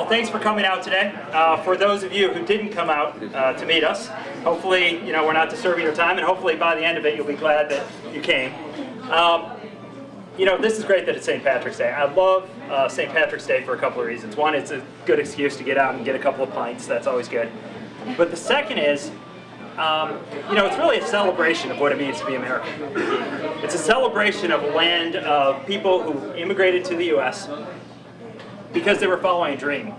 thanks for coming out today. For those of you who didn't come out to meet us, hopefully, we're not disturbing your time, and hopefully by the end of it, you'll be glad that you came. This is great that it's St. Patrick's Day. I love St. Patrick's Day for a couple of reasons. One, it's a good excuse to get out and get a couple of pints. That's always good. But the second is, it's really a celebration of what it means to be American. It's a celebration of a land of people who immigrated to the U.S. because they were following a dream,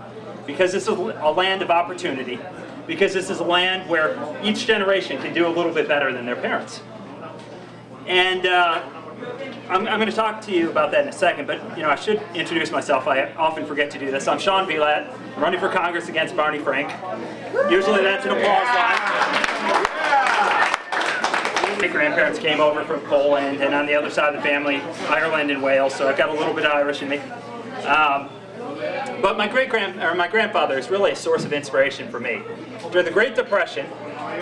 because this is a land of opportunity, because this is a land where each generation can do a little bit better than their parents. And I'm going to talk to you about that in a second, but I should introduce myself. I often forget to do this. I'm Sean Bielat. I'm running for Congress against Barney Frank. Usually that's an applause line. My grandparents came over from Poland, and on the other side of the family, Ireland and Wales, so I've got a little bit of Irish in me. But my grandfather is really a source of inspiration for me. During the Great Depression,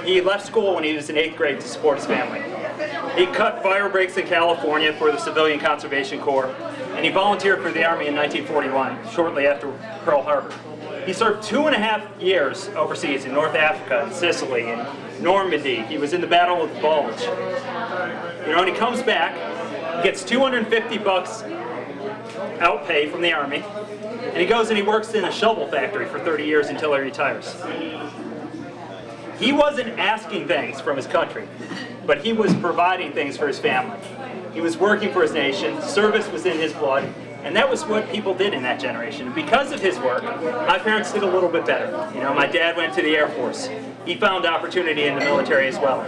he left school when he was in 8th grade to support his family. He cut fire breaks in California for the Civilian Conservation Corps, and he volunteered for the Army in 1941, shortly after Pearl Harbor. He served 2.5 years overseas in North Africa, in Sicily, in Normandy. He was in the Battle of the Bulge. When he comes back, he gets $250 out pay from the Army, and he goes and he works in a shovel factory for 30 years until he retires. He wasn't asking things from his country, but he was providing things for his family. He was working for his nation. Service was in his blood, and that was what people did in that generation. And because of his work, my parents did a little bit better. My dad went to the Air Force. He found opportunity in the military as well.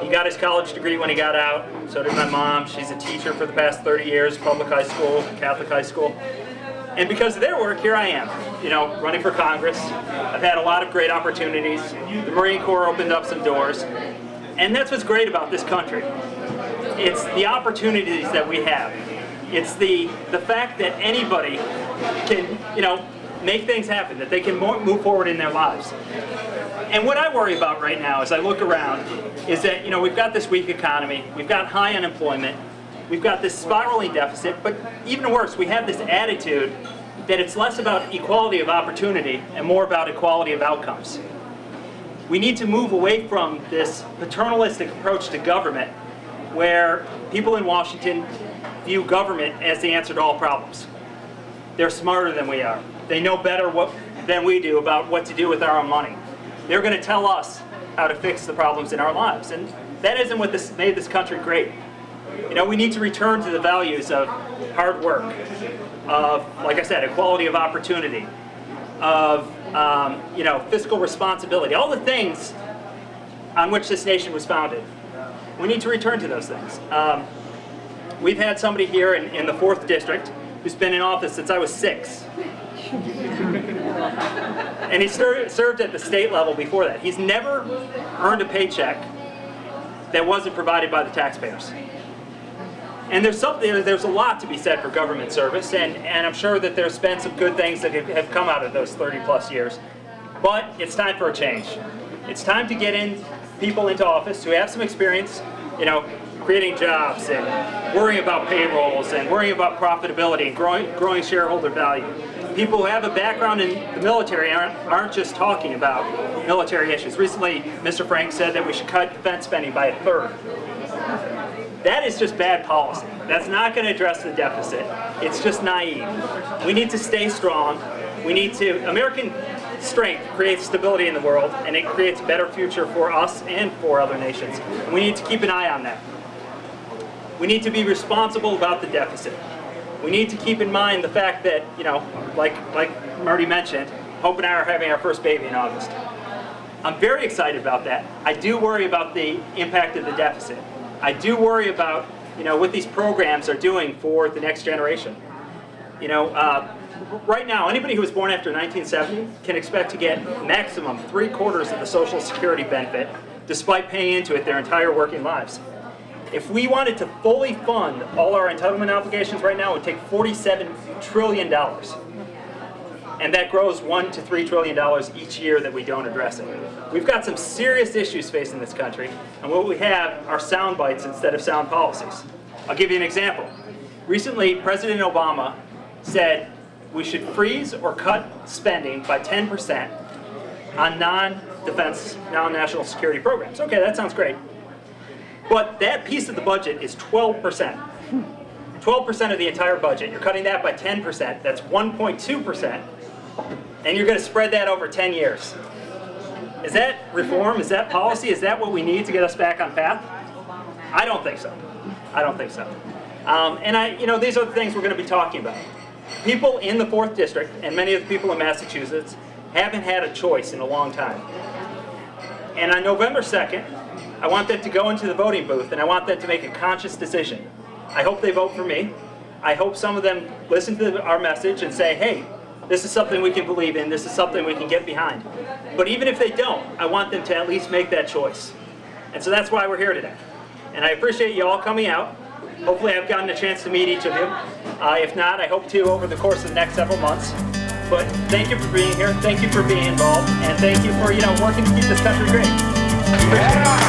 He got his college degree when he got out. So did my mom. She's a teacher for the past 30 years, public high school, Catholic high school. And because of their work, here I am, running for Congress. I've had a lot of great opportunities. The Marine Corps opened up some doors. And that's what's great about this country. It's the opportunities that we have. It's the fact that anybody can, make things happen, that they can move forward in their lives. And what I worry about right now as I look around is that, we've got this weak economy, we've got high unemployment, we've got this spiraling deficit, but even worse, we have this attitude that it's less about equality of opportunity and more about equality of outcomes. We need to move away from this paternalistic approach to government where people in Washington view government as the answer to all problems. They're smarter than we are. They know better than we do about what to do with our own money. They're going to tell us how to fix the problems in our lives. And that isn't what made this country great. We need to return to the values of hard work, of, like I said, equality of opportunity, of fiscal responsibility, all the things on which this nation was founded. We need to return to those things. We've had somebody here in the 4th District who's been in office since I was 6. And he served at the state level before that. He's never earned a paycheck that wasn't provided by the taxpayers. And there's a lot to be said for government service, and I'm sure that there's been some good things that have come out of those 30 plus years. But it's time for a change. It's time to get people into office who have some experience, creating jobs and worrying about payrolls and worrying about profitability and growing shareholder value. People who have a background in the military aren't just talking about military issues. Recently, Mr. Frank said that we should cut defense spending by 1/3. That is just bad policy. That's not going to address the deficit. It's just naive. We need to stay strong. American strength creates stability in the world, and it creates a better future for us and for other nations. And we need to keep an eye on that. We need to be responsible about the deficit. We need to keep in mind the fact that, like Marty mentioned, Hope and I are having our first baby in August. I'm very excited about that. I do worry about the impact of the deficit. I do worry about, what these programs are doing for the next generation. Right now, anybody who was born after 1970 can expect to get maximum 3/4 of the Social Security benefit, despite paying into it their entire working lives. If we wanted to fully fund all our entitlement obligations right now, it would take $47 trillion. And that grows $1 to $3 trillion each year that we don't address it. We've got some serious issues facing this country, and what we have are sound bites instead of sound policies. I'll give you an example. Recently, President Obama said, we should freeze or cut spending by 10% on non-defense, non-national security programs. Okay, that sounds great. But that piece of the budget is 12%. 12% of the entire budget. You're cutting that by 10%. That's 1.2%. And you're going to spread that over 10 years. Is that reform? Is that policy? Is that what we need to get us back on path? I don't think so. I don't think so. And these are the things we're going to be talking about. People in the 4th District, and many of the people in Massachusetts, haven't had a choice in a long time. And on November 2nd, I want them to go into the voting booth, and I want them to make a conscious decision. I hope they vote for me. I hope some of them listen to our message and say, hey, this is something we can believe in. This is something we can get behind. But even if they don't, I want them to at least make that choice. And so that's why we're here today. And I appreciate you all coming out. Hopefully I've gotten a chance to meet each of you. If not, I hope to over the course of the next several months. But thank you for being here. Thank you for being involved. And thank you for working to keep this country great. Appreciate it.